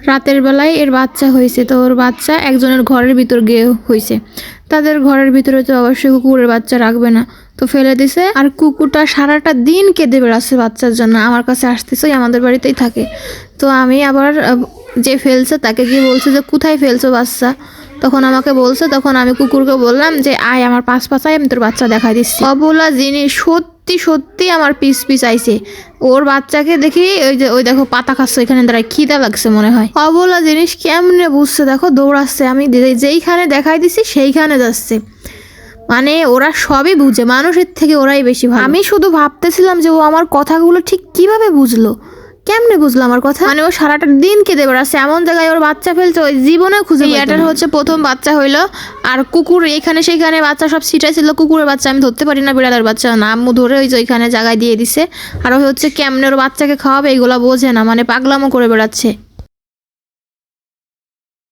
রাতের বেলায় এর বাচ্চা হয়েছে, তো ওর বাচ্চা একজনের ঘরের ভিতর গিয়ে হয়েছে। তাদের ঘরের ভিতরে তো অবশ্যই কুকুরের বাচ্চা রাখবে না, তো ফেলে দিছে। আর কুকুরটা সারাটা দিন কেঁদে বেড়াচ্ছে বাচ্চার জন্য, আমার কাছে আসতেছে, আমাদের বাড়িতেই থাকে। তো আমি আবার যে ফেলছে তাকে গিয়ে বলছে যে কোথায় ফেলছো বাচ্চা, তখন আমাকে বলছে, তখন আমি কুকুরকে বললাম যে আয় আমার পাশ পাশায়, আমি তোর বাচ্চা দেখাই দিচ্ছি। অবলা জিনিস সত্যি সত্যি আমার পিস পিস আইছে। ওর বাচ্চাকে দেখি ওই দেখো পাতা খাচ্ছে, এখানে দাঁড়ায় খিদা লাগছে মনে হয়। অবলা জিনিস কেমনে বুঝছে দেখো, দৌড়াচ্ছে, আমি যেইখানে দেখাই দিছি সেইখানে যাচ্ছে। মানে ওরা সবই বুঝে, মানুষের থেকে ওরাই বেশি ভালো। আমি শুধু ভাবতেছিলাম যে ও আমার কথাগুলো ঠিক কিভাবে বুঝলো, কেমনে বুঝলো আমার কথা। মানে ও সারাটা দিন কেঁদে বেড়াচ্ছে, এমন জায়গায় ওর বাচ্চা ফেলছে ওই জীবনে খুঁজে। এটার হচ্ছে প্রথম বাচ্চা হইলো। আর কুকুর এখানে সেইখানে বাচ্চা সব ছিটাইছিল, কুকুরের বাচ্চা আমি ধরতে পারি না, বিড়ালের বাচ্চা না, আম্মু ধরে ওই যে ওইখানে জায়গায় দিয়ে দিছে। আর ওই হচ্ছে কেমনে ওর বাচ্চাকে খাওয়াবে এইগুলা বোঝে না, মানে পাগলামো করে বেড়াচ্ছে।